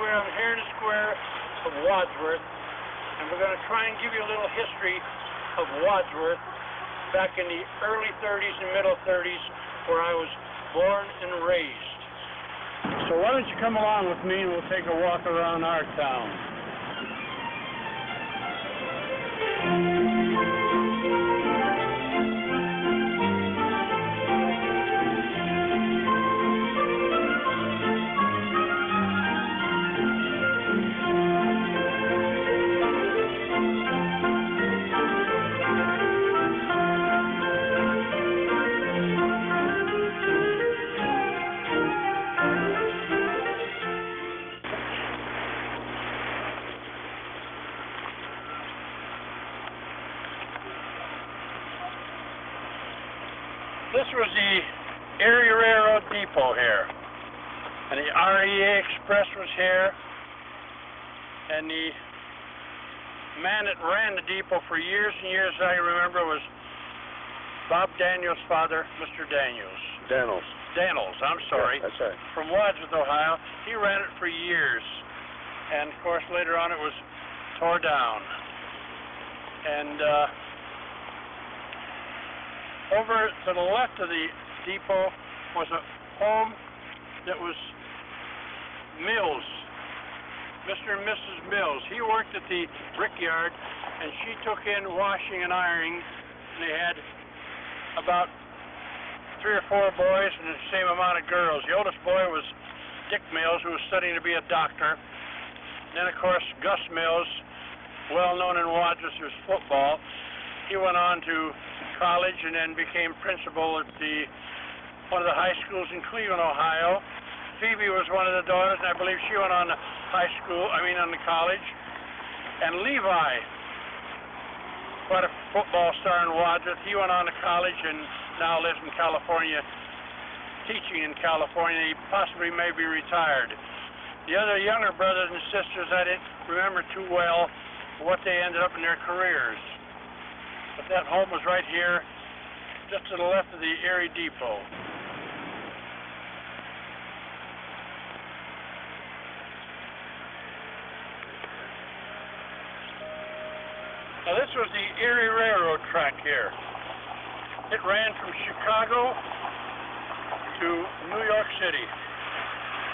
I'm here in the square of Wadsworth, and we're going to try and give you a little history of Wadsworth back in the early 30s and middle 30s, where I was born and raised. So why don't you come along with me and we'll take a walk around our town. This was the Erie Railroad Depot here, and the REA Express was here, and the man that ran the depot for years and years, I remember, was Bob Daniels' father, Mr. Daniels. Daniels, I'm sorry. Yeah, that's right. From Wadsworth, Ohio. He ran it for years, and of course later on it was tore down. And over to the left of the depot was a home that was Mills, Mr. and Mrs. Mills. He worked at the brickyard, and she took in washing and ironing, and they had about 3 or 4 boys and the same amount of girls. The oldest boy was Dick Mills, who was studying to be a doctor. And then, of course, Gus Mills, well known in Wadsworth for his football. He went on to college and then became principal at one of the high schools in Cleveland, Ohio. Phoebe was one of the daughters, and I believe she went on to on the college. And Levi, quite a football star in Wadsworth, he went on to college and now lives in California, teaching in California. He possibly may be retired. The other younger brothers and sisters, I didn't remember too well what they ended up in their careers. But that home was right here, just to the left of the Erie Depot. Now this was the Erie Railroad track here. It ran from Chicago to New York City.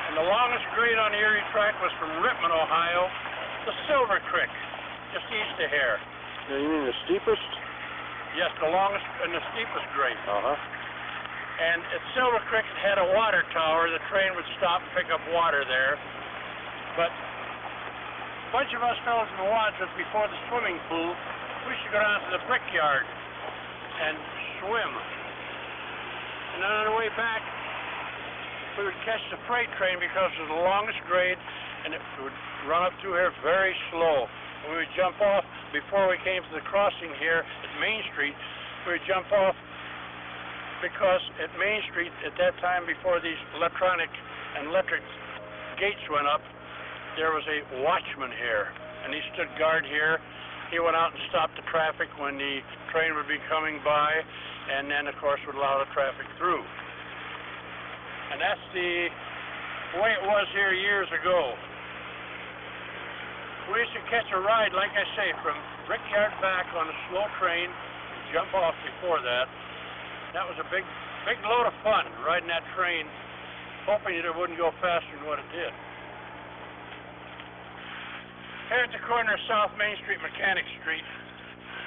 And the longest grade on the Erie track was from Rittman, Ohio, to Silver Creek, just east of here. Now, you mean the steepest? Yes, the longest and the steepest grade. Uh-huh. And at Silver Creek, it had a water tower. The train would stop and pick up water there. But a bunch of us fellows in Wadsworth, before the swimming pool, we used to go down to the brickyard and swim. And then on the way back, we would catch the freight train because it was the longest grade, and it would run up through here very slow. We would jump off before we came to the crossing here at Main Street. We would jump off because at Main Street, at that time, before these electric gates went up, there was a watchman here, and he stood guard here. He went out and stopped the traffic when the train would be coming by, and then, of course, would allow the traffic through. And that's the way it was here years ago. We used to catch a ride, like I say, from Brickyard back on a slow train, jump off before that. That was a big load of fun, riding that train, hoping that it wouldn't go faster than what it did. Here at the corner of South Main Street, Mechanic Street,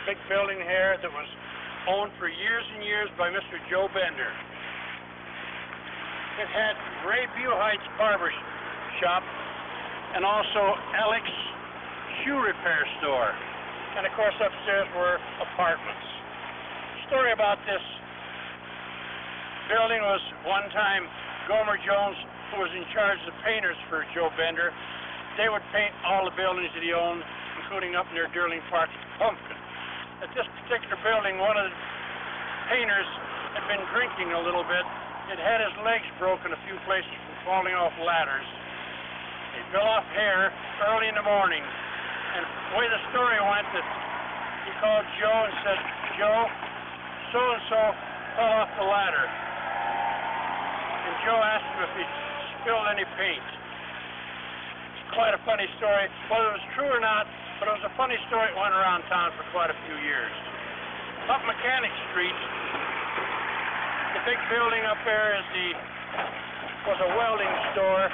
big building here that was owned for years and years by Mr. Joe Bender. It had Ray Buhite's barber shop and also Alex shoe repair store, and of course upstairs were apartments. The story about this building was one time Gomer Jones, who was in charge of the painters for Joe Bender, they would paint all the buildings that he owned, including up near Durling Park, pumpkin. At this particular building, one of the painters had been drinking a little bit. It had his legs broken a few places from falling off ladders. He fell off hair early in the morning. And the way the story went, that he called Joe and said, "Joe, so-and-so fell off the ladder." And Joe asked him if he spilled any paint. It's quite a funny story, whether it was true or not, but it was a funny story. It went around town for quite a few years. Up Mechanic Street, the big building up there was a welding store,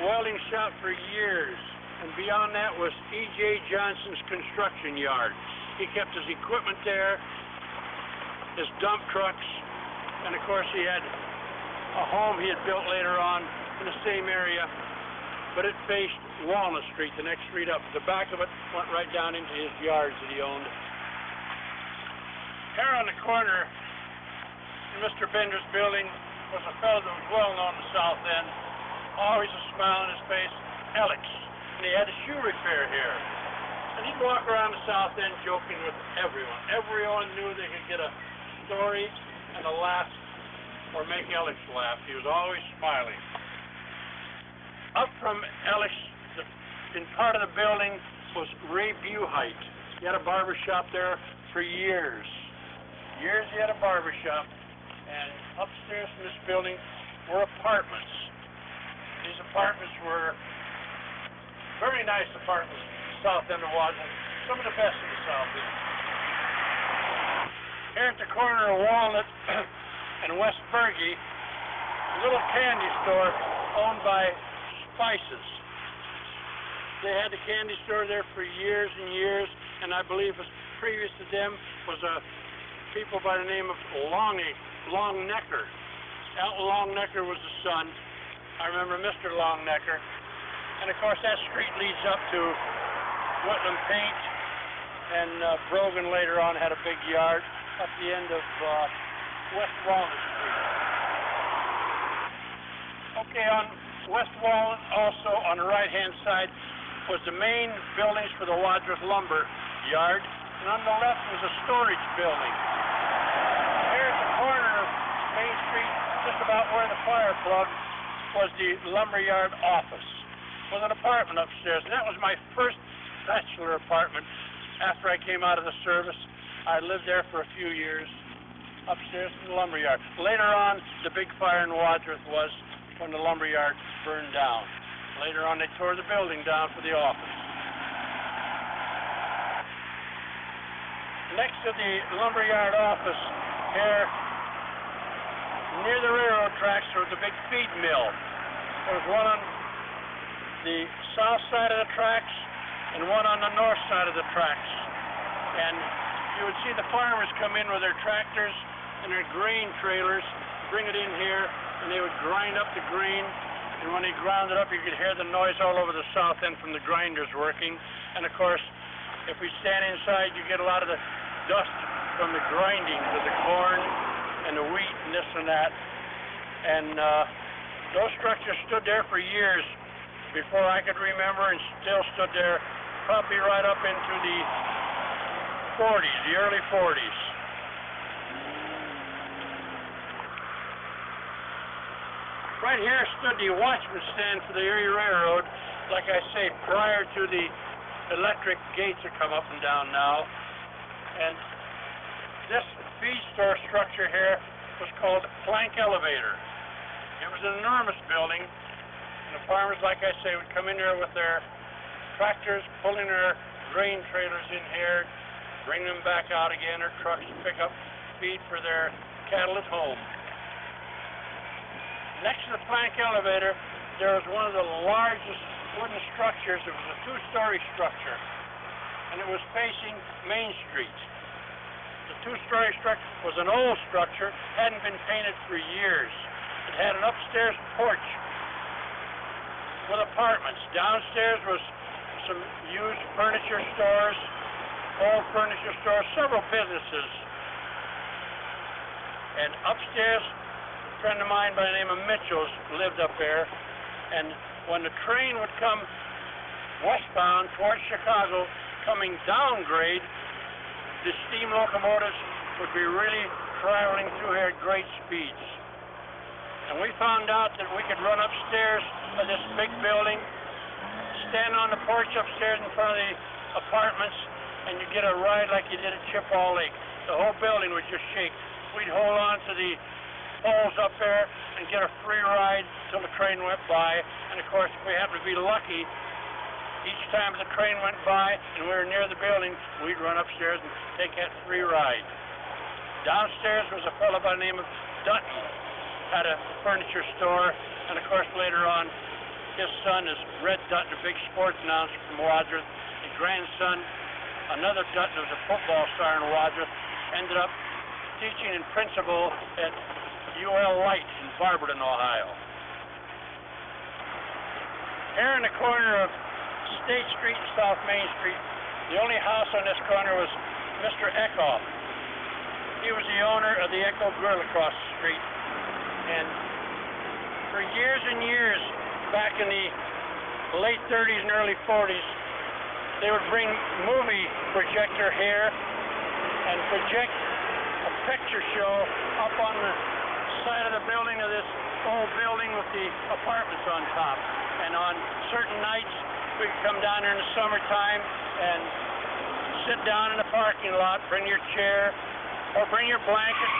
welding shop for years. And beyond that was E.J. Johnson's construction yard. He kept his equipment there, his dump trucks, and of course he had a home he had built later on in the same area, but it faced Walnut Street, the next street up. The back of it went right down into his yards that he owned. Here on the corner in Mr. Bender's building was a fellow that was well known in the South End, always a smile on his face, Alex. And he had a shoe repair here. And he'd walk around the South End joking with everyone. Everyone knew they could get a story and a laugh or make Alex laugh. He was always smiling. Up from Alex, in part of the building, was Ray Buhite. He had a barber shop there for years. Years he had a barber shop. And upstairs in this building were apartments. These apartments were very nice apartments, South End of Wadsworth, some of the best in the South End. Here at the corner of Walnut and West Bergie, a little candy store owned by Spices. They had the candy store there for years and years, and I believe previous to them was a people by the name of Longnecker. Alton Longnecker was the son. I remember Mr. Longnecker. And of course that street leads up to Whitlam Paint, and Brogan later on had a big yard at the end of West Walnut Street. Okay, on West Walnut also on the right-hand side was the main buildings for the Wadsworth Lumber Yard, and on the left was a storage building. Here at the corner of Main Street, just about where the fire plug, was the lumberyard office, with an apartment upstairs. And that was my first bachelor apartment after I came out of the service. I lived there for a few years, upstairs in the lumberyard. Later on, the big fire in Wadsworth was when the lumberyard burned down. Later on, they tore the building down for the office. Next to the lumberyard office, here, near the railroad tracks, there was a big feed mill. There was one on the south side of the tracks and one on the north side of the tracks. And you would see the farmers come in with their tractors and their grain trailers, bring it in here, and they would grind up the grain. And when they ground it up, you could hear the noise all over the south end from the grinders working. And of course, if we stand inside, you get a lot of the dust from the grinding of the corn and the wheat and this and that. And those structures stood there for years before I could remember, and still stood there probably right up into the 40s, the early 40s. Right here stood the watchman stand for the Erie Railroad, like I say, prior to the electric gates that come up and down now. And this feed store structure here was called Plank Elevator. It was an enormous building. And the farmers, like I say, would come in here with their tractors, pulling their grain trailers in here, bring them back out again, or trucks to pick up feed for their cattle at home. Next to the plank elevator, there was one of the largest wooden structures. It was a two-story structure, and it was facing Main Street. The two-story structure was an old structure, hadn't been painted for years. It had an upstairs porch with apartments. Downstairs was some used furniture stores, old furniture stores, several businesses. And upstairs, a friend of mine by the name of Mitchell's lived up there. And when the train would come westbound towards Chicago, coming down grade, the steam locomotives would be really traveling through here at great speeds. And we found out that we could run upstairs of this big building, stand on the porch upstairs in front of the apartments, and you get a ride like you did at Chippewa Lake. The whole building would just shake. We'd hold on to the poles up there and get a free ride till the train went by. And of course, if we happened to be lucky, each time the train went by and we were near the building, we'd run upstairs and take that free ride. Downstairs was a fellow by the name of Dutton, had a furniture store, and of course later on, his son is Red Dutton, a big sports announcer from Wadsworth. His grandson, another Dutton, was a football star in Wadsworth, ended up teaching and principal at UL Light in Barberton, Ohio. Here in the corner of State Street and South Main Street, the only house on this corner was Mr. Eckhoff. He was the owner of the Echo Grill across the street. And for years and years, back in the late 30s and early 40s, they would bring movie projector here and project a picture show up on the side of the building of this old building with the apartments on top. And on certain nights, we'd come down there in the summertime and sit down in the parking lot, bring your chair, or bring your blanket.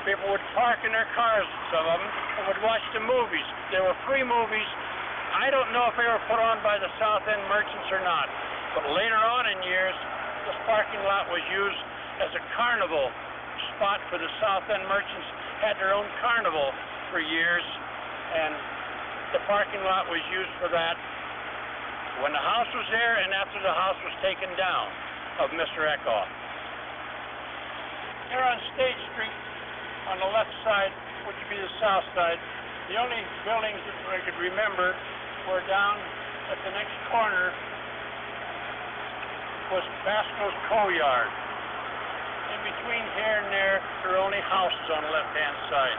People would park in their cars, some of them, and would watch the movies. They were free movies. I don't know if they were put on by the South End merchants or not, but later on in years, this parking lot was used as a carnival spot for the South End merchants. Had their own carnival for years, and the parking lot was used for that when the house was there and after the house was taken down of Mr. Eckhoff. Here on State Street, on the left side, which would be the south side, the only buildings that I could remember were down at the next corner was Basco's Coal Yard. In between here and there are only houses on the left-hand side.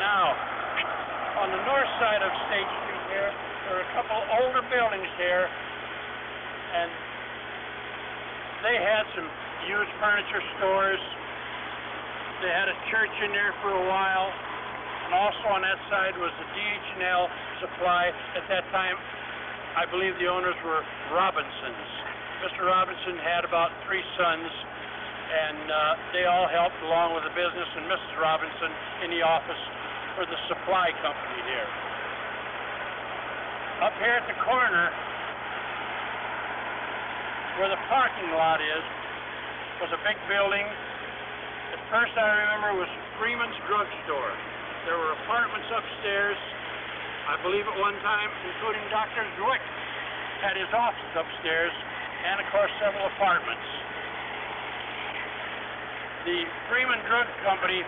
Now, on the north side of State Street here, there are a couple older buildings here, and they had some used furniture stores. They had a church in there for a while, and also on that side was the DH&L supply. At that time, I believe the owners were Robinsons. Mr. Robinson had about 3 sons, and they all helped along with the business, and Mrs. Robinson in the office for the supply company here. Up here at the corner, where the parking lot is, was a big building. At first I remember was Freeman's Drug Store. There were apartments upstairs, I believe at one time, including Dr. Zwick had his office upstairs, and of course several apartments. The Freeman Drug Company,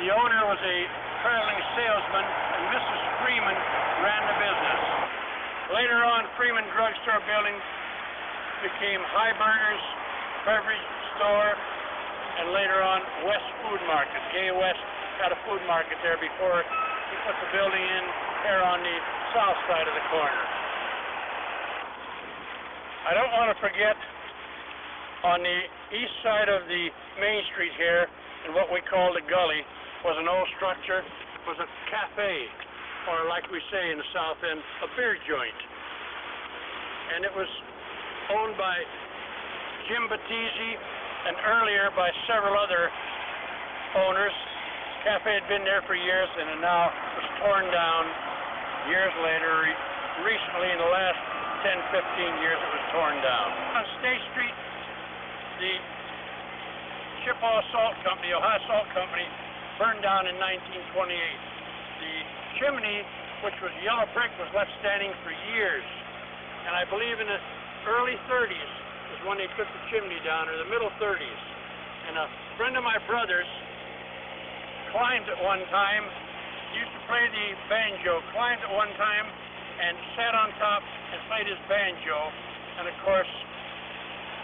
the owner was a traveling salesman, and Mrs. Freeman ran the business. Later on, Freeman Drug Store building became Highburner's Beverage Store, and later on, West Food Market. Gay West had a food market there before he put the building in here on the south side of the corner. I don't want to forget, on the east side of the main street here, in what we call the gully, was an old structure, was a cafe, or like we say in the South End, a beer joint. And it was owned by Jim Battisi, and earlier by several other owners. The cafe had been there for years, and it now was torn down years later. Recently, in the last 10, 15 years, it was torn down. On State Street, the Chippewa Salt Company, Ohio Salt Company, burned down in 1928. The chimney, which was yellow brick, was left standing for years. And I believe in the early 30s is when they took the chimney down, or the middle 30s. And a friend of my brother's climbed at one time, used to play the banjo, climbed at one time and sat on top and played his banjo. And of course,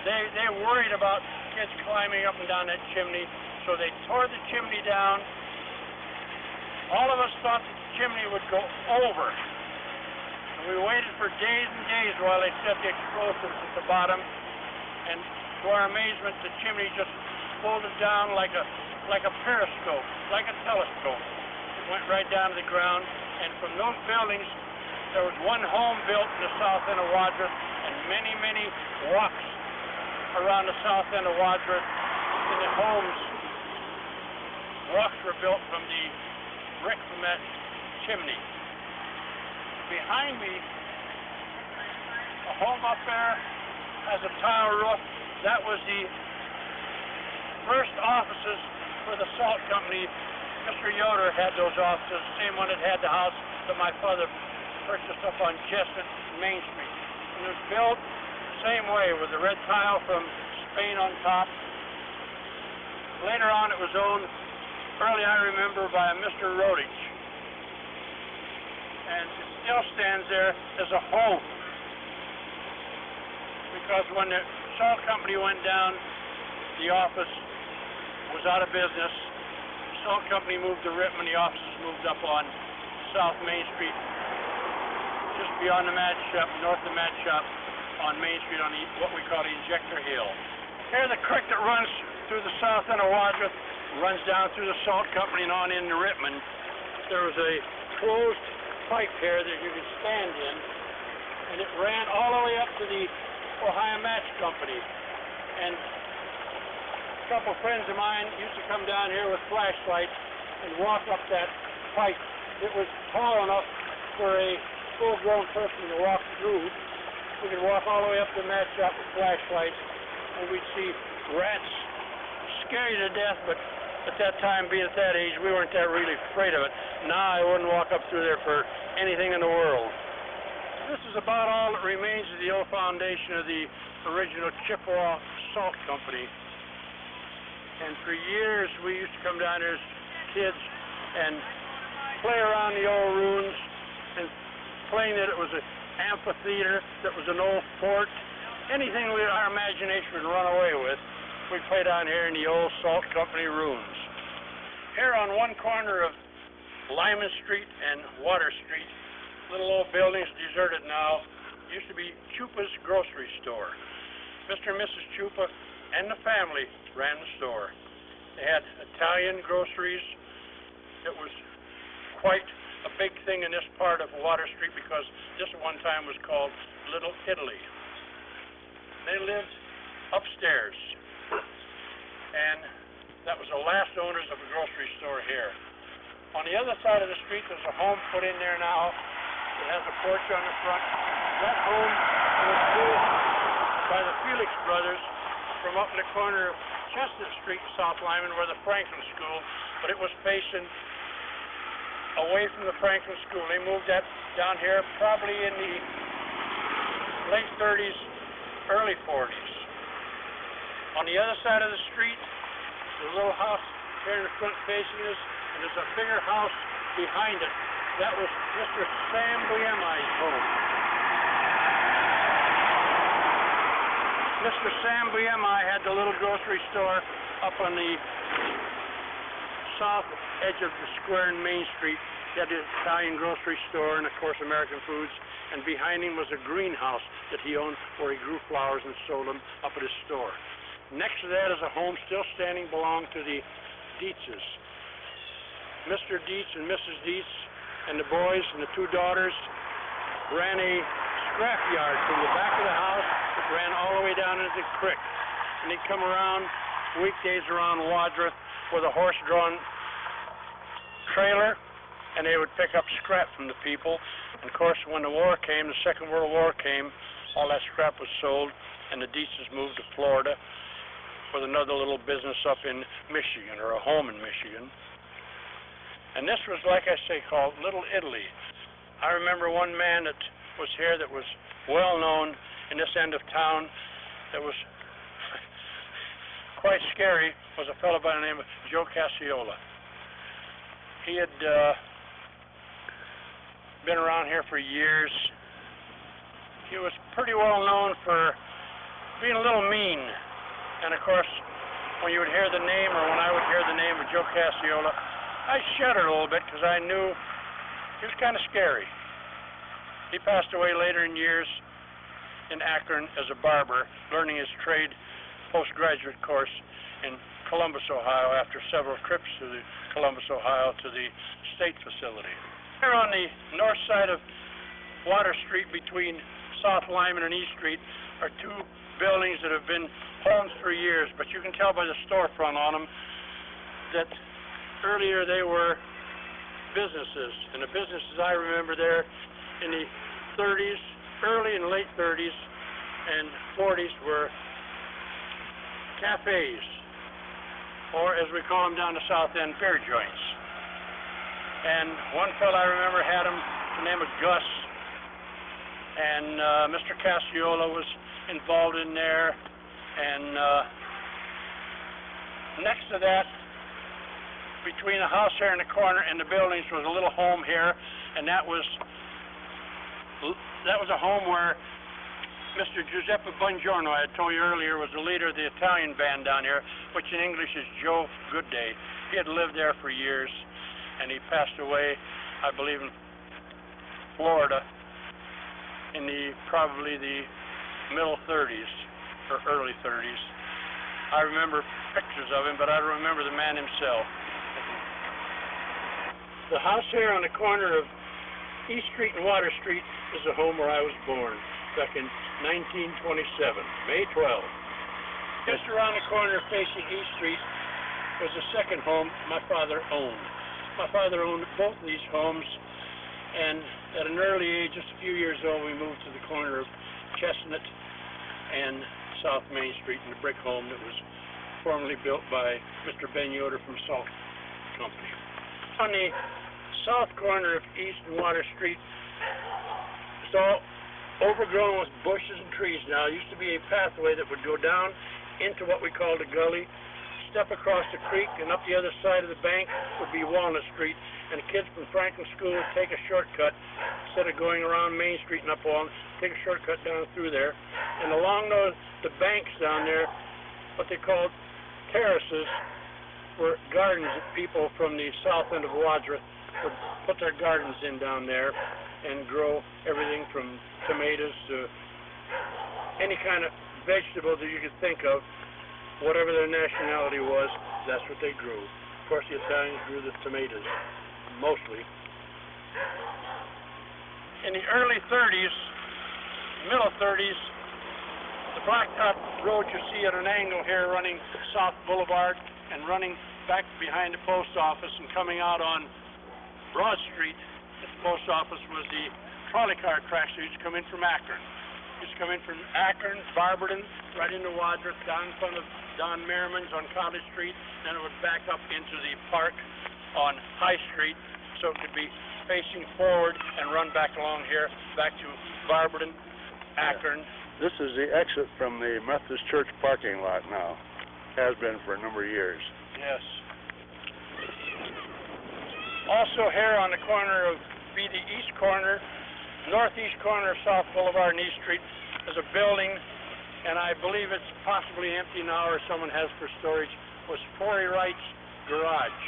they worried about kids climbing up and down that chimney, so they tore the chimney down. All of us thought that the chimney would go over. And we waited for days and days while they set the explosives at the bottom. And to our amazement, the chimney just folded down like a periscope, like a telescope. It went right down to the ground, and from those buildings, there was one home built in the south end of Wadsworth, and many, many walks around the south end of Wadsworth. And the homes, walks were built from the brick from that chimney. Behind me, a home up there has a tile roof. That was the first offices for the salt company. Mr. Yoder had those offices, the same one that had the house that my father purchased up on Chestnut and Main Street. And it was built the same way with the red tile from Spain on top. Later on it was owned, early I remember, by a Mr. Rodich. And it still stands there as a home. Because when the salt company went down, the office was out of business. The salt company moved to Rittman, the offices moved up on South Main Street, just beyond the Mad Shop, north of the Mad Shop, on Main Street on what we call the Injector Hill. Here the creek that runs through the south end of Wadsworth runs down through the salt company and on into Rittman. There was a closed pipe here that you could stand in, and it ran all the way up to the Ohio Match Company. And a couple friends of mine used to come down here with flashlights and walk up that pipe. It was tall enough for a full-grown person to walk through. We could walk all the way up to the match shop with flashlights, and we'd see rats. Scare you to death, but at that time, being at that age, we weren't that really afraid of it. Now I wouldn't walk up through there for anything in the world. This is about all that remains of the old foundation of the original Chippewa Salt Company. And for years, we used to come down here as kids and play around the old ruins and playing that it was an amphitheater, that was an old fort, anything our imagination would run away with. We play down here in the old Salt Company ruins. Here on one corner of Lyman Street and Water Street, little old buildings, deserted now, used to be Chupa's grocery store. Mr. and Mrs. Chupa and the family ran the store. They had Italian groceries. It was quite a big thing in this part of Water Street because this at one time was called Little Italy. They lived upstairs, and that was the last owners of a grocery store here. On the other side of the street, there's a home put in there now. It has a porch on the front. That home was built by the Felix brothers from up in the corner of Chestnut Street in South Lyman, where the Franklin School, but it was facing away from the Franklin School. They moved that down here probably in the late 30s, early 40s. On the other side of the street, there's a little house here in the front facing us, and there's a bigger house behind it. That was Mr. Sam Buyemi's home. Mr. Sam Buyemi had the little grocery store up on the south edge of the square in Main Street. He had the Italian grocery store and, of course, American foods. And behind him was a greenhouse that he owned where he grew flowers and sold them up at his store. Next to that is a home still standing, belonged to the Dietzes. Mr. Dietz and Mrs. Dietz and the boys and the two daughters ran a scrap yard from the back of the house that ran all the way down into the creek. And they'd come around weekdays around Wadsworth with a horse-drawn trailer, and they would pick up scrap from the people. And of course, when the war came, the Second World War came, all that scrap was sold, and the Dietzes moved to Florida with another little business up in Michigan, or a home in Michigan. And this was, like I say, called Little Italy. I remember one man that was here that was well known in this end of town that was quite scary, was a fellow by the name of Joe Cassiola. He had been around here for years. He was pretty well known for being a little mean. And of course, when you would hear the name, or when I would hear the name of Joe Cassiola, I shuddered a little bit because I knew he was kind of scary. He passed away later in years in Akron as a barber, learning his trade postgraduate course in Columbus, Ohio, after several trips to the Columbus, Ohio, to the state facility. Here on the north side of Water Street between South Lyman and East Street are two buildings that have been homes for years, but you can tell by the storefront on them that earlier they were businesses, and the businesses I remember there in the 30s, early and late 30s and 40s were cafes, or as we call them down the South End, beer joints. And one fellow I remember had him, the name of Gus, and Mr. Cassiola was involved in there, and next to that, between the house here in the corner and the buildings, was a little home here, and that was a home where Mr. Giuseppe Buongiorno, I had told you earlier, was the leader of the Italian band down here, which in English is Joe Goodday. He had lived there for years, and he passed away, I believe, in Florida in probably the middle 30s or early 30s. I remember pictures of him, but I don't remember the man himself. The house here on the corner of East Street and Water Street is the home where I was born back in 1927, May 12th. Just around the corner facing East Street was the second home my father owned. My father owned both of these homes, and at an early age, just a few years old, we moved to the corner of Chestnut and South Main Street in the brick home that was formerly built by Mr. Ben Yoder from Salt Company. On the south corner of East and Water Street, it's all overgrown with bushes and trees now. It used to be a pathway that would go down into what we called a gully, step across the creek, and up the other side of the bank would be Walnut Street, and the kids from Franklin School would take a shortcut instead of going around Main Street and up Walnut, take a shortcut down through there. And along the banks down there, what they called terraces, were gardens that people from the south end of Wadsworth would put their gardens in down there and grow everything from tomatoes to any kind of vegetable that you could think of. Whatever their nationality was, that's what they grew. Of course, the Italians grew the tomatoes, mostly. In the early 30s, middle 30s, the blacktop road you see at an angle here running South Boulevard and running back behind the post office and coming out on Broad Street at the post office was the trolley car tracks that used to come in from Akron. Used to come in from Akron, Barberton, right into Wadsworth, down in front of Don Merriman's on College Street, then it would back up into the park on High Street, so it could be facing forward and run back along here, back to Barberton, Akron. This is the exit from the Methodist Church parking lot now. Has been for a number of years. Yes. Also here on the corner of the east corner, northeast corner of South Boulevard and East Street is a building, and I believe it's possibly empty now or someone has for storage, was Forey Wright's garage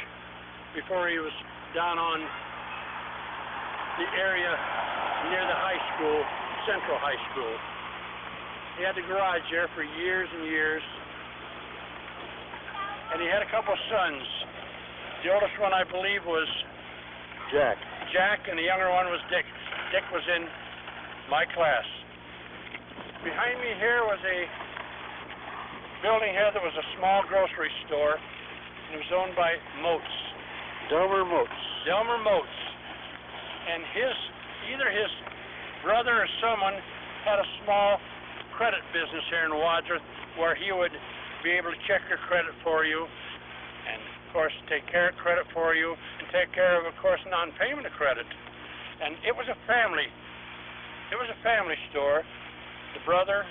before he was down on the area near the high school, Central High School. He had the garage there for years and years, and he had a couple of sons. The oldest one, I believe, was Jack, and the younger one was Dick. Dick was in my class. Behind me here was a building here that was a small grocery store. It was owned by Moats. Delmer Moats. Delmer Moats. And either his brother or someone had a small credit business here in Wadsworth where he would be able to check your credit for you and, of course, take care of credit for you and take care of course, non-payment of credit. And it was a family store. The brothers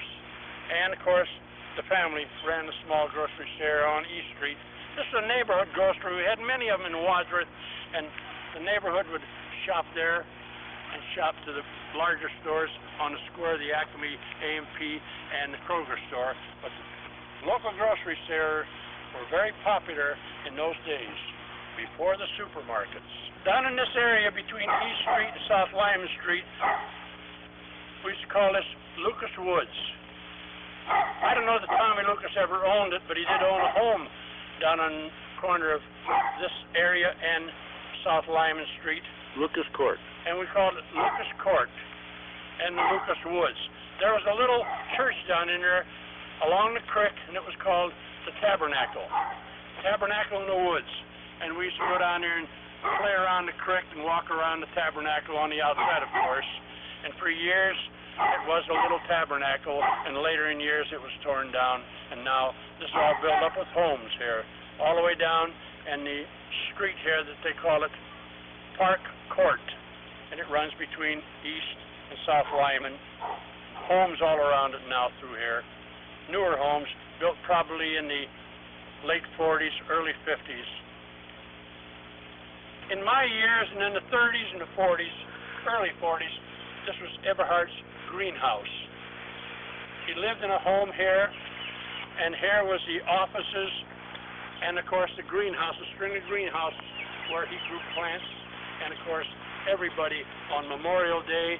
and, of course, the family ran the small grocery store on East Street. This is a neighborhood grocery. We had many of them in Wadsworth, and the neighborhood would shop there and shop to the larger stores on the square, the Acme, A&P, and the Kroger store. But the local grocery stores were very popular in those days, before the supermarkets. Down in this area between East Street and South Lyman Street, we used to call this Lucas Woods. I don't know that Tommy Lucas ever owned it, but he did own a home down on corner of this area and South Lyman Street. Lucas Court. And we called it Lucas Court and the Lucas Woods. There was a little church down in there along the creek, and it was called the Tabernacle. Tabernacle in the Woods. And we used to go down there and play around the creek and walk around the tabernacle on the outside, of course. And for years, it was a little tabernacle, and later in years it was torn down, and now this is all built up with homes here, all the way down, and the street here that they call it Park Court, and it runs between East and South Lyman. Homes all around it now through here. Newer homes, built probably in the late 40s, early 50s. In my years, and in the 30s and the 40s, early 40s, this was Eberhardt's greenhouse. He lived in a home here, and here was the offices, and of course the greenhouse, a string of greenhouses where he grew plants, and of course everybody on Memorial Day,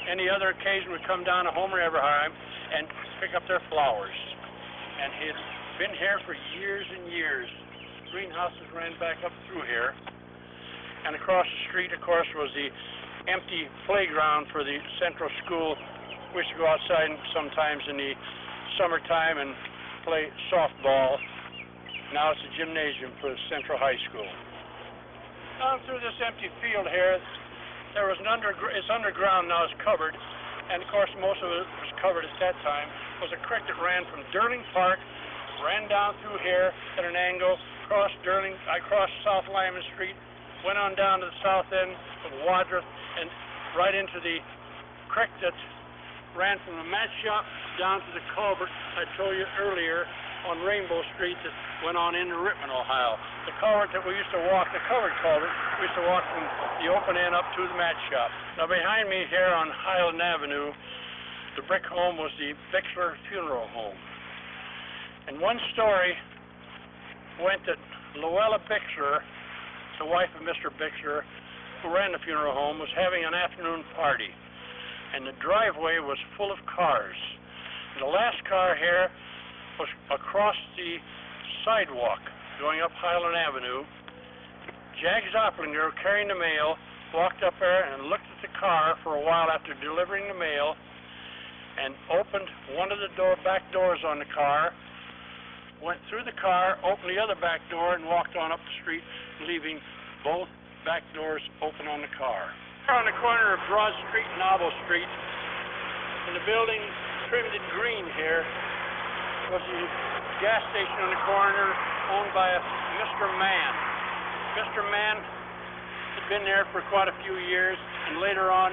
any other occasion would come down to Homer Eberhard and pick up their flowers. And he had been here for years and years. Greenhouses ran back up through here. And across the street, of course, was the empty playground for the Central School. We used to go outside sometimes in the summertime and play softball. Now it's a gymnasium for Central High School. Down through this empty field here, there was it's underground now, it's covered, and of course most of it was covered at that time, was a creek that ran from Durling Park, ran down through here at an angle, crossed South Lyman Street, went on down to the south end of Wadsworth, and right into the creek that ran from the match shop down to the culvert I told you earlier on Rainbow Street that went on into Rittman, Ohio. The culvert that we used to walk, the covered culvert, we used to walk from the open end up to the match shop. Now behind me here on Highland Avenue, the brick home was the Bixler Funeral Home. And one story went that Luella Bixler, the wife of Mr. Bixler, who ran the funeral home, was having an afternoon party. And the driveway was full of cars. And the last car here was across the sidewalk going up Highland Avenue. Jack Zopplinger, carrying the mail, walked up there and looked at the car for a while after delivering the mail and opened one of the back doors on the car, went through the car, opened the other back door, and walked on up the street, leaving both back doors open on the car. On the corner of Broad Street and Noble Street, in the building trimmed in green here, was the gas station on the corner owned by a Mr. Mann. Mr. Mann had been there for quite a few years, and later on,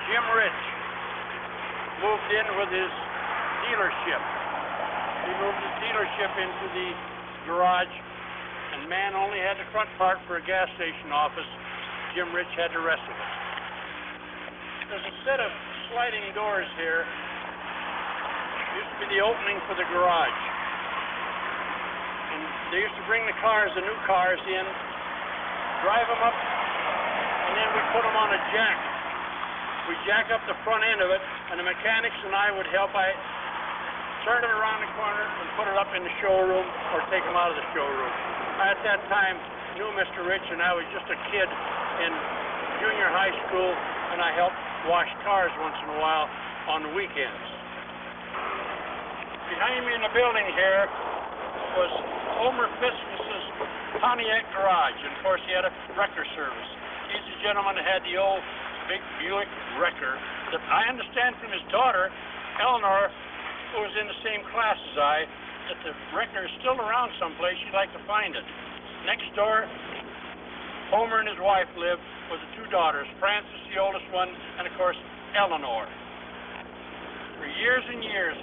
Jim Rich moved in with his dealership. He moved his dealership into the garage, and Mann only had the front part for a gas station office. Jim Rich had the rest of it. There's a set of sliding doors here. Used to be the opening for the garage. And they used to bring the new cars in, drive them up, and then we put them on a jack. We jack up the front end of it, and the mechanics and I would help. I turn it around the corner and put it up in the showroom or take them out of the showroom. I, at that time, knew Mr. Rich, and I was just a kid in junior high school, and I helped wash cars once in a while on the weekends. Behind me in the building here was Homer Fiskus's Pontiac garage, and of course he had a wrecker service. He's the gentleman that had the old big Buick wrecker that I understand from his daughter, Eleanor, who was in the same class as I, that the wrecker is still around someplace. You'd like to find it. Next door, Homer and his wife lived with the two daughters, Frances, the oldest one, and of course, Eleanor. For years and years.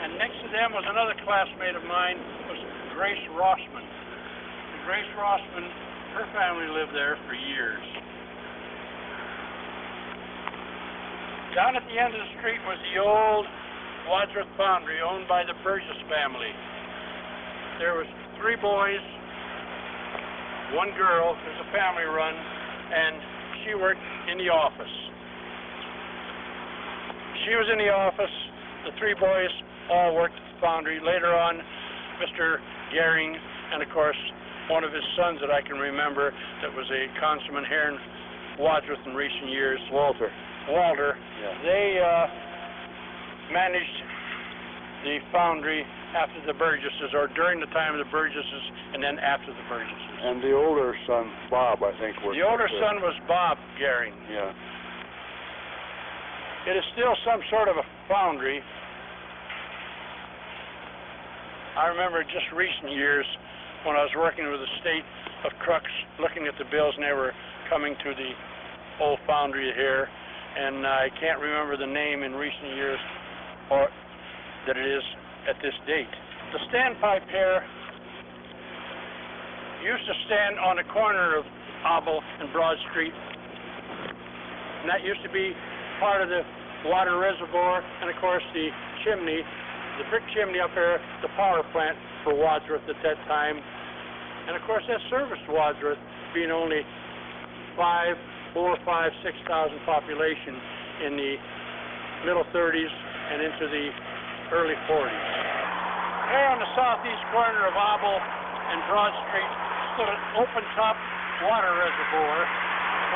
And next to them was another classmate of mine, was Grace Rossman. And Grace Rossman, her family lived there for years. Down at the end of the street was the old Wadsworth Foundry owned by the Burgess family. There was 3 boys, 1 girl. It was a family run, and she worked in the office. She was in the office. The 3 boys all worked at the foundry. Later on, Mr. Gehring and of course, one of his sons that I can remember that was a consummate here in Wadsworth in recent years, Walter. Yeah. They managed the foundry after the Burgesses, or during the time of the Burgesses, and then after the Burgesses. And the older son, Bob, I think, was... The older son was Bob Gehring. Yeah. It is still some sort of a foundry. I remember just recent years when I was working with the state of trucks, looking at the bills, and they were coming to the old foundry here, and I can't remember the name in recent years or that it is at this date. The standpipe here used to stand on the corner of Abel and Broad Street, and that used to be part of the water reservoir, and of course the chimney, the brick chimney up there, the power plant for Wadsworth at that time. And of course that serviced Wadsworth, being only 6,000 population in the middle 30s and into the early 40s. Here on the southeast corner of Abel and Broad Street stood an open-top water reservoir.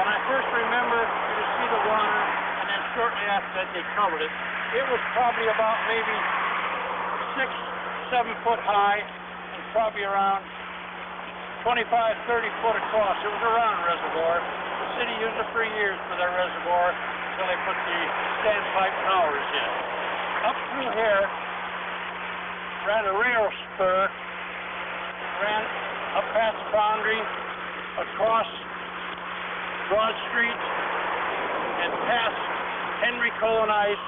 When I first remember, you could see the water, and then shortly after that they covered it. It was probably about maybe 6-7 foot high and probably around 25-30 foot across. It was a round reservoir. The city used it for years for their reservoir until they put the standpipe towers in. Up through here ran a rail spur, ran up past the foundry, across Broad Street, and past Henry Cole and Ice.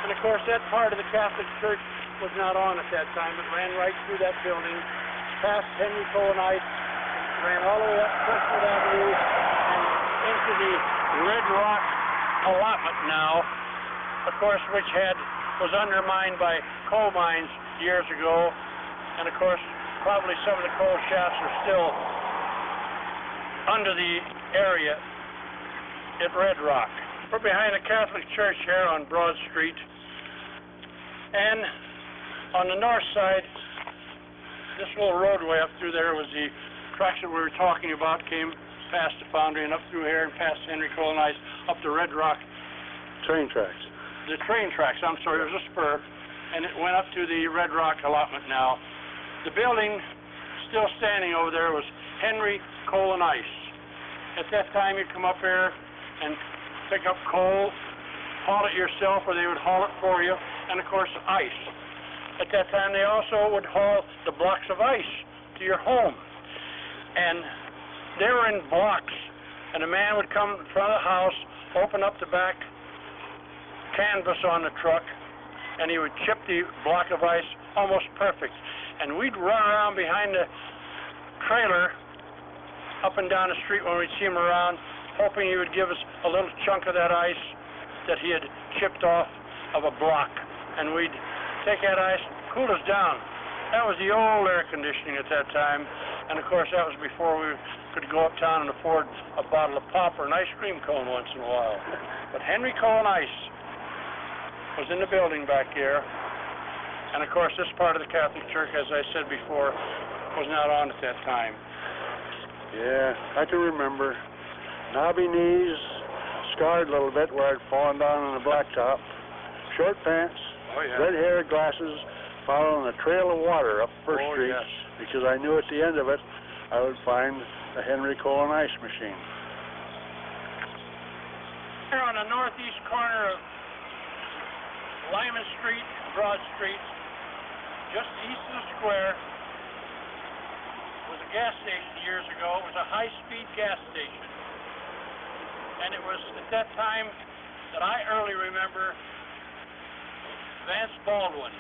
And of course that part of the Catholic Church was not on at that time. It ran right through that building, past Henry Cole and Ice, ran all the way up Crestwood Avenue and into the Red Rock allotment now, of course, which was undermined by coal mines years ago, and of course probably some of the coal shafts are still under the area at Red Rock. We're behind the Catholic Church here on Broad Street, and on the north side, this little roadway up through there was the tracks that we were talking about, came past the foundry and up through here and past Henry Cole and Ice up to Red Rock. Train tracks. The train tracks, I'm sorry, it was a spur, and it went up to the Red Rock allotment now. The building still standing over there was Henry Cole and Ice. At that time you'd come up here and pick up coal, haul it yourself, or they would haul it for you, and of course ice. At that time they also would haul the blocks of ice to your home. And they were in blocks, and a man would come in front of the house, open up the back canvas on the truck, and he would chip the block of ice almost perfect. And we'd run around behind the trailer up and down the street when we'd see him around, hoping he would give us a little chunk of that ice that he had chipped off of a block. And we'd take that ice, cool us down. That was the old air conditioning at that time, and of course that was before we could go uptown and afford a bottle of pop or an ice cream cone once in a while. But Henry Cole and Ice was in the building back here, and of course this part of the Catholic Church, as I said before, was not on at that time. Yeah, I can remember. Knobby knees, scarred a little bit where I'd fallen down on the blacktop, short pants, red hair, glasses, following a trail of water up First Street, because I knew at the end of it I would find a Henry Cole and Ice machine. Here on the northeast corner of Lyman Street, Broad Street, just east of the square, was a gas station years ago. It was a high-speed gas station. And it was at that time that I early remember Vance Baldwin.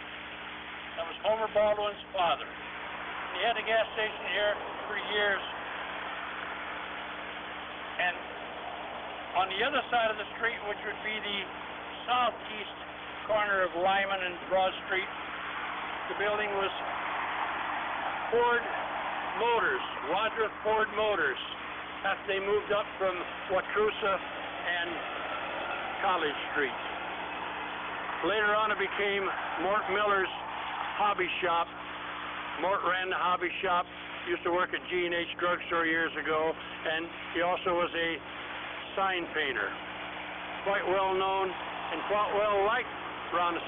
That was Homer Baldwin's father. He had a gas station here for years. And on the other side of the street, which would be the southeast corner of Lyman and Broad Street, the building was Ford Motors, Wadsworth Ford Motors, after they moved up from Wautroosa and College Street. Later on it became Mort Miller's hobby shop. Mort ran the hobby shop used to work at G&H Drugstore years ago, and he also was a sign painter. Quite well known and quite well liked around the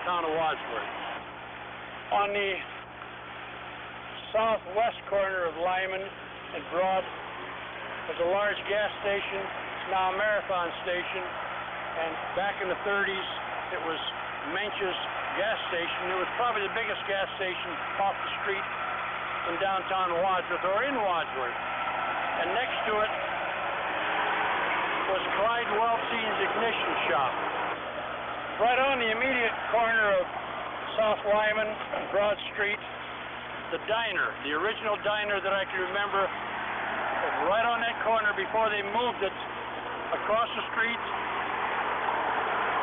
town of Wadsworth. On the southwest corner of Lyman and Broad was a large gas station. It's now a marathon station, and back in the 30s it was Mench's gas station. It was probably the biggest gas station off the street in downtown Wadsworth, or in Wadsworth. And next to it was Clyde Weltein's ignition shop. Right on the immediate corner of South Lyman and Broad Street, the diner, the original diner that I can remember, was right on that corner before they moved it across the street,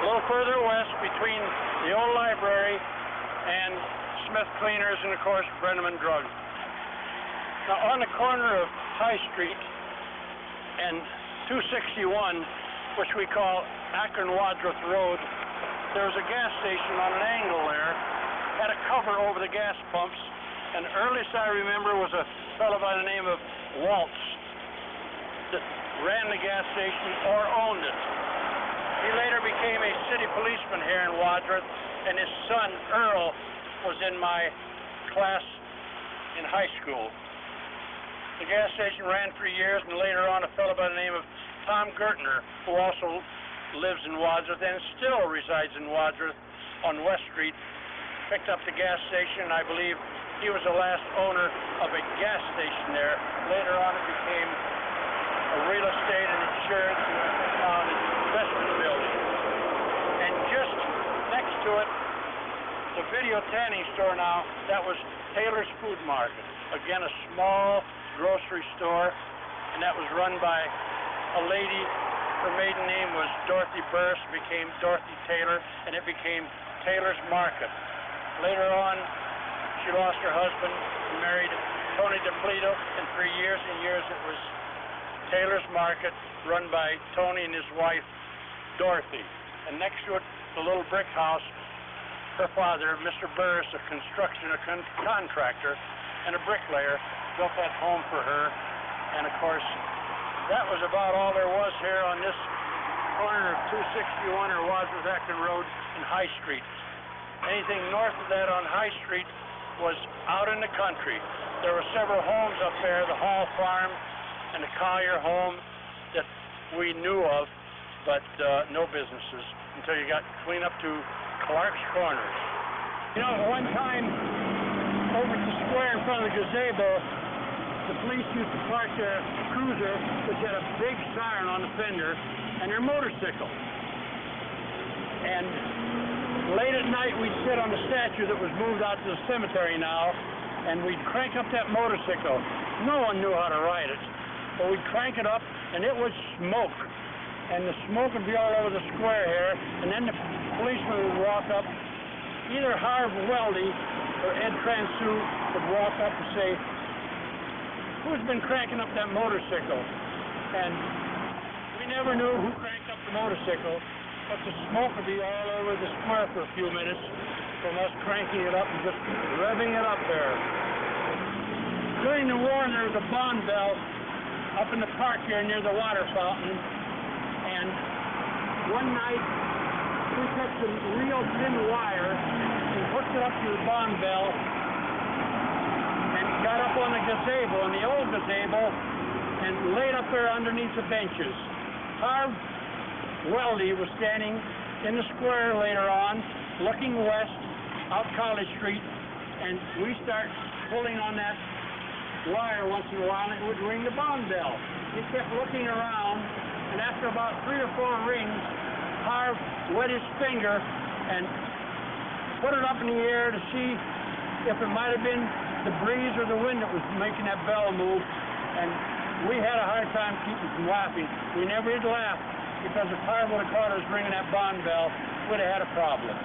a little further west between the old library and Smith Cleaners and, of course, Brenneman Drug. Now, on the corner of High Street and 261, which we call Akron-Wadsworth Road, there was a gas station on an angle there, had a cover over the gas pumps, and earliest I remember was a fellow by the name of Waltz that ran the gas station or owned it. He later became a city policeman here in Wadsworth, and his son, Earl, was in my class in high school. The gas station ran for years, and later on a fellow by the name of Tom Gertner, who also lives in Wadsworth and still resides in Wadsworth on West Street, picked up the gas station, and I believe he was the last owner of a gas station there. Later on it became a real estate and insurance and investment building. And just next to it, the video tanning store now, that was Taylor's Food Market. Again, a small grocery store, and that was run by a lady. Her maiden name was Dorothy Burris, became Dorothy Taylor, and it became Taylor's Market. Later on, she lost her husband and married Tony DePleto, and for years and years it was Taylor's Market, run by Tony and his wife, Dorothy. And next to it, the little brick house, her father, Mr. Burris, a contractor and a bricklayer, built that home for her. And of course, that was about all there was here on this corner of 261 or Wadsworth Akron Road and High Street. Anything north of that on High Street was out in the country. There were several homes up there, the Hall Farm and the Collier home that we knew of, but no businesses until you got clean up to Clark's Corners. You know, at one time, over at the square in front of the gazebo, the police used to park their cruiser, which had a big siren on the fender, and their motorcycle. And late at night, we'd sit on the statue that was moved out to the cemetery now, and we'd crank up that motorcycle. No one knew how to ride it, but we'd crank it up, and it would smoke. And the smoke would be all over the square here, and then the policeman would walk up. Either Harv Weldy or Ed Transu would walk up and say, "Who's been cranking up that motorcycle?" And we never knew who cranked up the motorcycle, but the smoke would be all over the square for a few minutes from us cranking it up and just revving it up there. During the war, there was a bond bell up in the park here near the water fountain, and one night we took some real thin wire and hooked it up to the bond bell and got up on the gazebo, in the old gazebo, and laid up there underneath the benches. Harv Weldy was standing in the square later on, looking west, out College Street, and we start pulling on that wire once in a while, and it would ring the bond bell. He kept looking around, and after about 3 or 4 rings, Harv wet his finger and put it up in the air to see if it might have been the breeze or the wind that was making that bell move, and we had a hard time keeping from laughing. We never did laugh, because if Harv would have caught us ringing that bond bell, we'd have had a problem.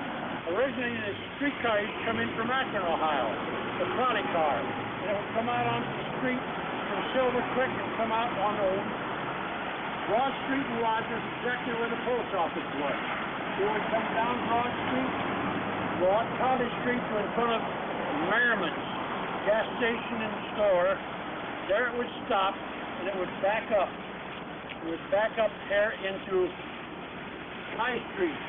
Originally, the streetcar used to come in from Akron, Ohio, the trolley car. It would come out onto the street from Silver Creek and come out on the Broad Street in Wadsworth, exactly where the post office was. It would come down Broad Street, go up College Street to in front of Merriman's, gas station and store. There it would stop, and it would back up. It would back up here into High Street,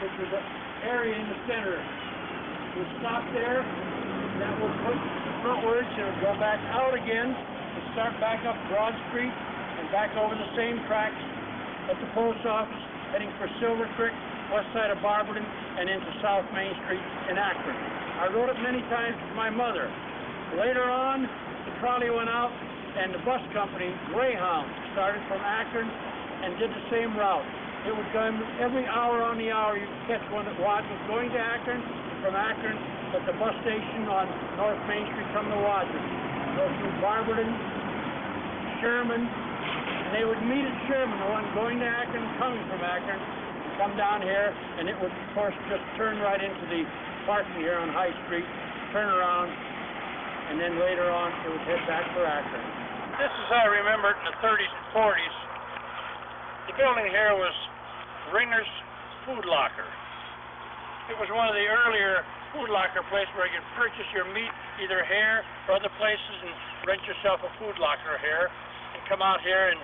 which was an area in the center. It would stop there, and that would put frontwards, and it would go back out again, and start back up Broad Street, and back over the same tracks at the post office, heading for Silver Creek, west side of Barberton, and into South Main Street in Akron. I rode it many times with my mother. Later on, the trolley went out, and the bus company, Greyhound, started from Akron and did the same route. It would come every hour on the hour. You could catch one at Wadsworth going to Akron, from Akron at the bus station on North Main Street coming to Wadsworth. Go through Barberton, Sherman, and they would meet at Sherman, the one going to Akron, coming from Akron, come down here, and it would, of course, just turn right into the parking here on High Street, turn around, and then later on it would head back for Akron. This is how I remember it in the 30s and 40s. The building here was Ringer's Food Locker. It was one of the earlier food locker places where you could purchase your meat either here or other places and rent yourself a food locker here and come out here and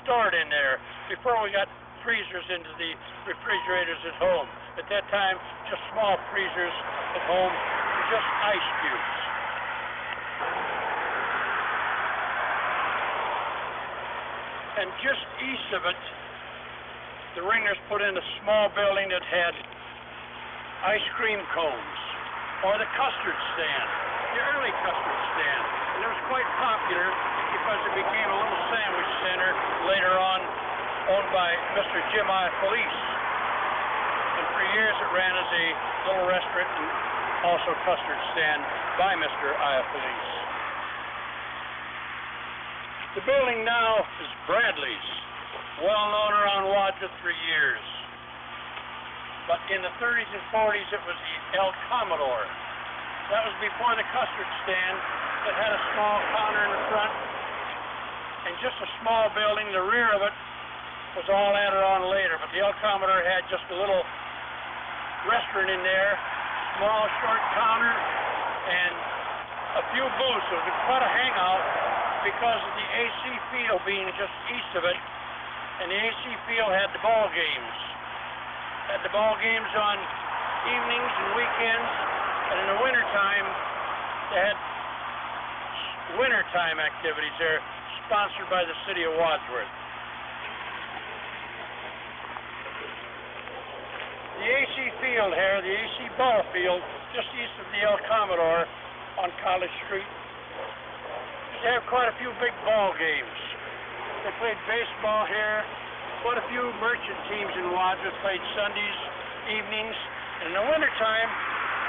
store it in there before we got freezers into the refrigerators at home. At that time, just small freezers at home with just ice cubes. And just east of it, the Ringers put in a small building that had ice cream cones, or the custard stand, the early custard stand. And it was quite popular because it became a little sandwich center later on, owned by Mr. Jim Felice. And for years it ran as a little restaurant and also custard stand by Mr. Felice. The building now is Bradley's, well known around Wadsworth for years. But in the 30s and 40s it was the El Commodore. That was before the custard stand that had a small counter in the front and just a small building. The rear of it was all added on later, but the El Commodore had just a little restaurant in there, small short counter, and a few booths. It was quite a hangout because of the AC field being just east of it, and the AC field had the ball games. Had the ball games on evenings and weekends, and in the wintertime, they had wintertime activities there, sponsored by the City of Wadsworth. The AC field here, the AC ball field, just east of the El Commodore on College Street, they have quite a few big ball games. They played baseball here. Quite a few merchant teams in Wadsworth played Sundays, evenings, and in the wintertime,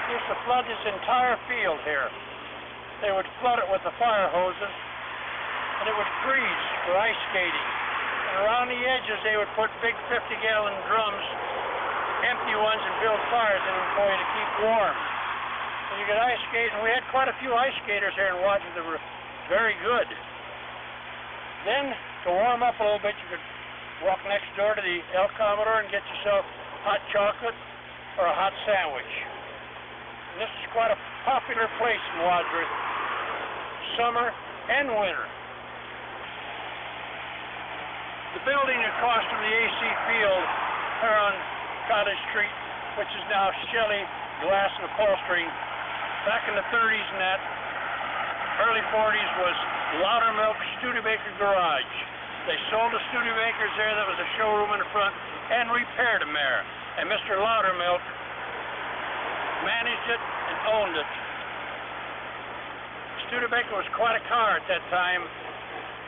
they used to flood this entire field here. They would flood it with the fire hoses, and it would freeze for ice skating. And around the edges, they would put big 50-gallon drums, empty ones, and build fires in them for you to keep warm. And you could ice skate, and we had quite a few ice skaters here in Wadsworth that were very good. Then, to warm up a little bit, you could walk next door to the El Commodore and get yourself hot chocolate or a hot sandwich. And this is quite a popular place in Wadsworth, summer and winter. The building across from the AC field here on College Street, which is now Shelley Glass and Upholstery, back in the 30s and that, early 40s was Loudermilk Studebaker Garage. They sold the Studebakers there. That was a showroom in the front, and repaired them there. And Mr. Loudermilk managed it and owned it. Studebaker was quite a car at that time,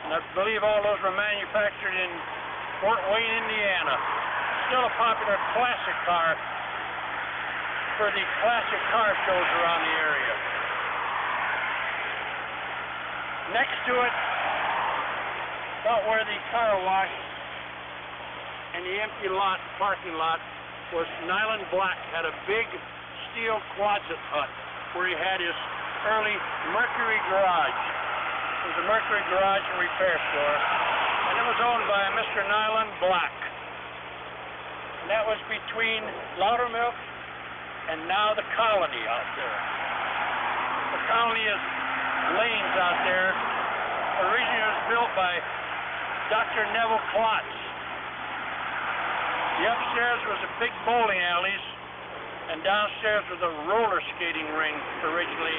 and I believe all those were manufactured in Fort Wayne, Indiana. Still a popular classic car for the classic car shows around the area. Next to it, about where the car wash and the empty lot, parking lot, was Nyland Black. Had a big steel closet hut where he had his early Mercury garage. It was a Mercury garage and repair store, and it was owned by Mr. Nyland Black. And that was between Loudermilk and now the Colony out there. The Colony is lanes out there. Originally it was built by Dr. Neville Klotz. The upstairs was a big bowling alleys, and downstairs was a roller skating ring originally.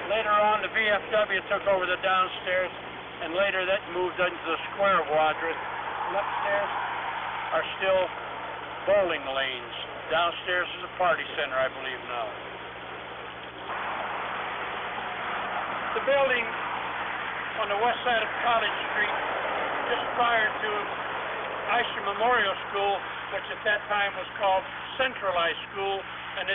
Later on, the VFW took over the downstairs, and later that moved into the square of Wadsworth. And upstairs are still bowling lanes. Downstairs is a party center, I believe, now. The building on the west side of College Street, just prior to Isham Memorial School, which at that time was called Centralized School, and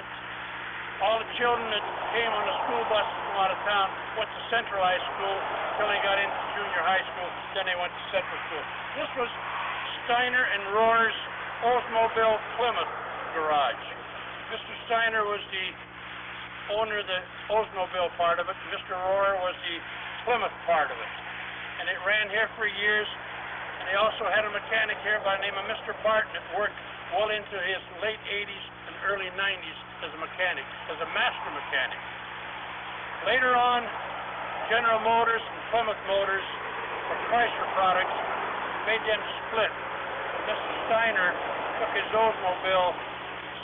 all the children that came on the school buses from out of town went to Centralized School until they got into junior high school, then they went to Central School. This was Steiner and Rohr's Oldsmobile Plymouth garage. Mr. Steiner was the owner of the Oldsmobile part of it. Mr. Rohr was the Plymouth part of it. And it ran here for years, and they also had a mechanic here by the name of Mr. Barton that worked well into his late 80s and early 90s as a mechanic, as a master mechanic. Later on, General Motors and Plymouth Motors, or Chrysler Products, made them split. Mr. Steiner took his Oldsmobile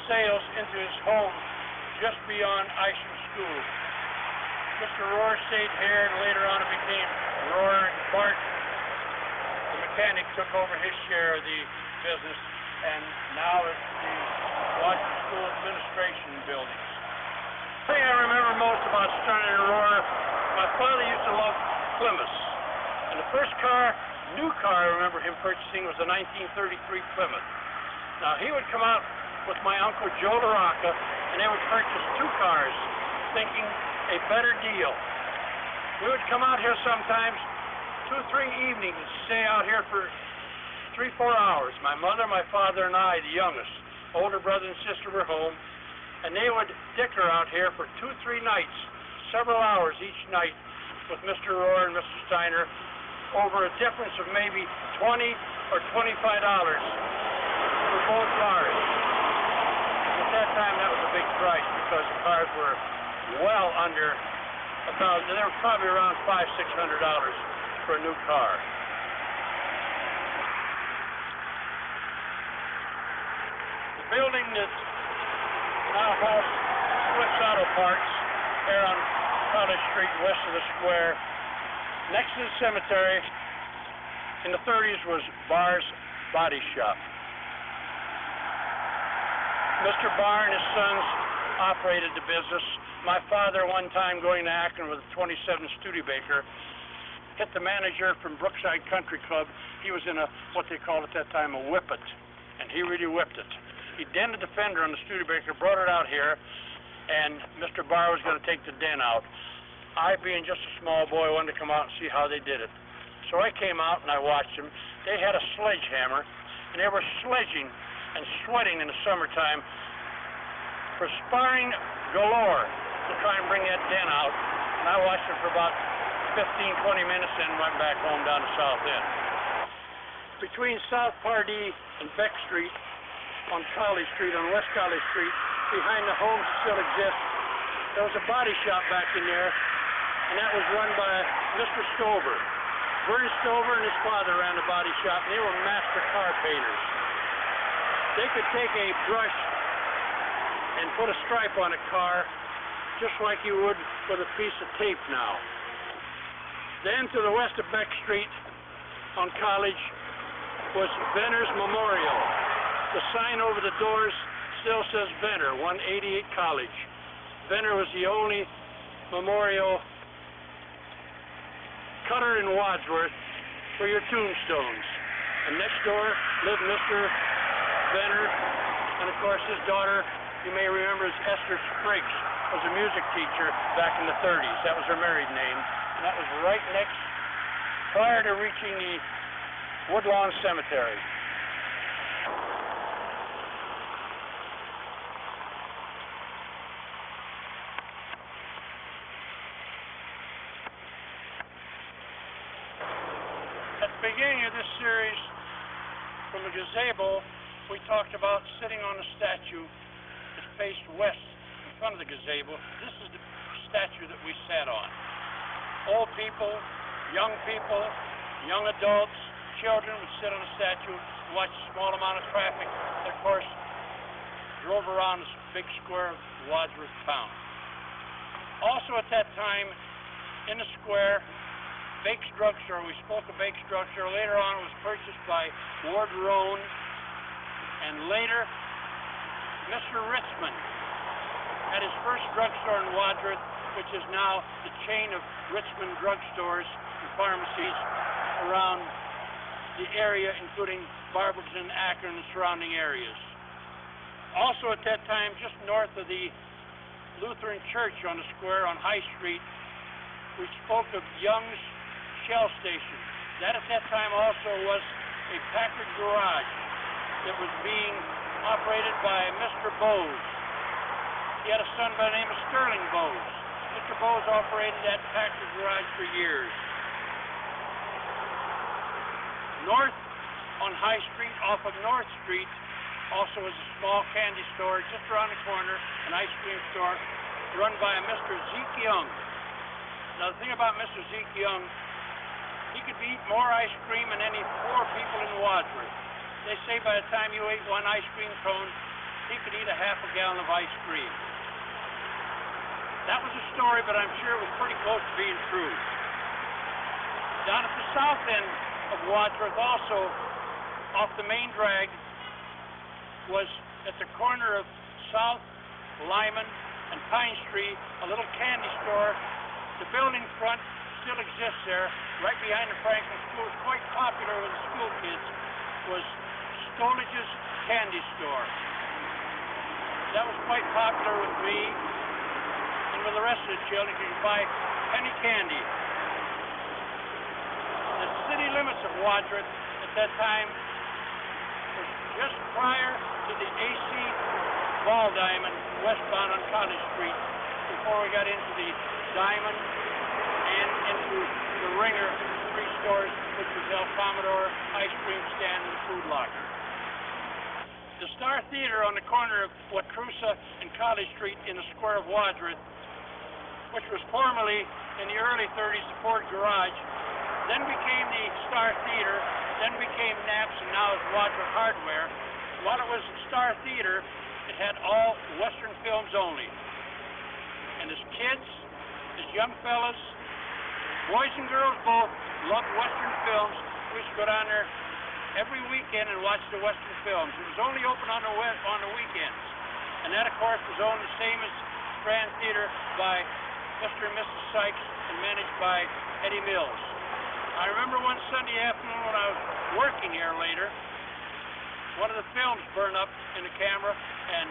sales into his home just beyond Isham School. Mr. Rohr stayed here, and later on it became Rohr and Barton. The mechanic took over his share of the business, and now it's the Wadsworth School Administration buildings. The thing I remember most about Steiner and Rohr, my father used to love Plymouths. And the first new car I remember him purchasing was a 1933 Plymouth. Now he would come out with my uncle Joe LaRocca, and they would purchase two cars, thinking a better deal. We would come out here sometimes 2 or 3 evenings and stay out here for 3 or 4 hours. My mother, my father, and I, the youngest, older brother and sister, were home, and they would dicker out here for 2 or 3 nights, several hours each night, with Mr. Rohr and Mr. Steiner, over a difference of maybe $20 or $25 for both cars. At that time, that was a big price because the cars were well under $1,000. They were probably around $500, $600 for a new car. The building that now hosts Swift's Auto Parts here on College Street west of the square, next to the cemetery, in the 30s was Barr's Body Shop. Mr. Barr and his sons operated the business. My father, one time going to Akron with a 27 Studebaker, hit the manager from Brookside Country Club. He was in what they called at that time a whippet, and he really whipped it. He dented the fender on the Studebaker, brought it out here, and Mr. Barr was going to take the dent out. I, being just a small boy, wanted to come out and see how they did it. So I came out and I watched them. They had a sledgehammer, and they were sledging and sweating in the summertime, perspiring galore to try and bring that dent out. And I watched them for about 15, 20 minutes and went back home down to South End. Between South Pardee and Beck Street on College Street, on West College Street, behind the homes that still exist, there was a body shop back in there, and that was run by Mr. Stover. Vernon Stover and his father ran the body shop, and they were master car painters. They could take a brush and put a stripe on a car just like you would with a piece of tape now. Then to the west of Beck Street on College was Venner's Memorial. The sign over the doors still says Venner, 188 College. Venner was the only memorial cutter in Wadsworth for your tombstones. And next door lived Mr. Venner, and of course his daughter, you may remember, is Esther Spriggs, was a music teacher back in the 30s. That was her married name. And that was right next, prior to reaching the Woodlawn Cemetery. At the beginning of this series, from the gazebo, we talked about sitting on a statue that faced west in front of the gazebo. This is the statue that we sat on. old people, young adults, children would sit on a statue and watch a small amount of traffic that, of course, drove around this big square of Wadsworth town. Also at that time, in the square, Bake's Drugstore. We spoke of Bake's Drugstore. Later on, it was purchased by Ward Roan, and later, Mr. Richmond had his first drugstore in Wadsworth, which is now the chain of Richmond drugstores and pharmacies around the area, including Barberton, Akron, and surrounding areas. Also at that time, just north of the Lutheran Church on the square on High Street, we spoke of Young's Shell Station. That at that time also was a Packard garage that was being operated by Mr. Bose. He had a son by the name of Sterling Bose. Mr. Bose operated that Packard garage for years. North on High Street, off of North Street, also was a small candy store just around the corner, an ice cream store run by a Mr. Zeke Young. Now the thing about Mr. Zeke Young, he could eat more ice cream than any 4 people in Wadsworth. They say by the time you ate one ice cream cone, he could eat a half a gallon of ice cream. That was a story, but I'm sure it was pretty close to being true. Down at the south end of Wadsworth, also off the main drag, was at the corner of South, Lyman, and Pine Street, a little candy store. The building front still exists there, right behind the Franklin School. It's quite popular with the school kids. Was Stolage's Candy Store. That was quite popular with me and with the rest of the children. You could buy penny candy. The city limits of Wadsworth at that time was just prior to the AC Ball Diamond westbound on College Street, before we got into the Diamond and into the Ringer 3 stores, which was El Commodore, ice cream stand, and the food locker. The Star Theater on the corner of Waukerusa and College Street in the square of Wadsworth, which was formerly in the early 30s the Ford Garage, then became the Star Theater, then became Knapp's, and now is Wadsworth Hardware. While it was Star Theater, it had all Western films only. And as kids, as young fellas, boys and girls both, loved Western films. We used to go down there every weekend and watch the Western films. It was only open on the weekends. And that, of course, was owned the same as Grand Theater by Mr. and Mrs. Sykes and managed by Eddie Mills. I remember one Sunday afternoon when I was working here later, one of the films burned up in the camera and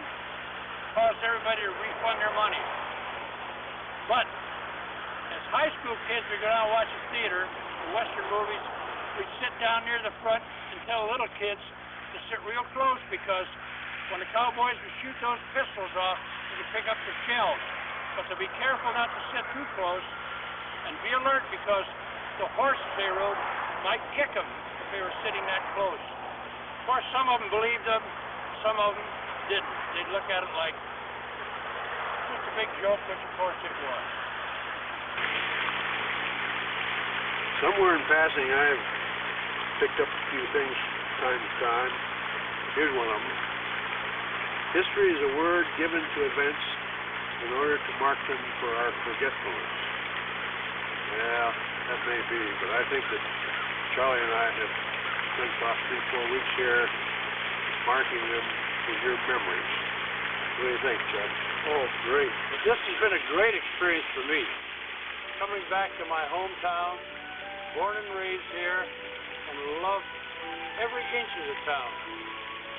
caused everybody to refund their money. But as high school kids would go down and watch the theater, the Western movies, we'd sit down near the front and tell little kids to sit real close, because when the cowboys would shoot those pistols off, they could pick up the shells. But to be careful not to sit too close and be alert, because the horses they rode might kick them if they were sitting that close. Of course, some of them believed them, some of them didn't. They'd look at it like just a big joke, which of course it was. Somewhere in passing, I've picked up a few things from time to time. Here's one of them. History is a word given to events in order to mark them for our forgetfulness. Yeah, that may be, but I think that Charlie and I have spent about 3-4 weeks here marking them with your memories. What do you think, Chuck? Oh, great. This has been a great experience for me. Coming back to my hometown, born and raised here, and love every inch of the town.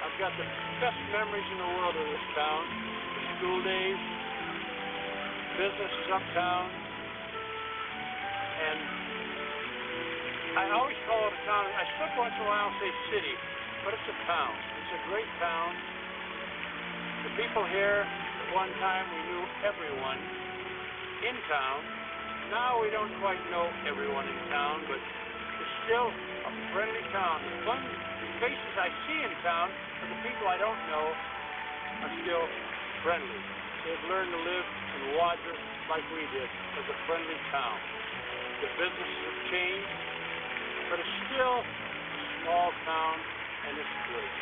I've got the best memories in the world of this town. The school days, businesses uptown, and I always call it a town. I slip once in a while and say city, but it's a town. It's a great town. The people here, at one time we knew everyone in town. Now we don't quite know everyone in town, but it's still a friendly town. The fun faces I see in town are the people I don't know are still friendly. They've learned to live in Wadsworth like we did, as a friendly town. The businesses have changed, but it's still a small town, and it's great.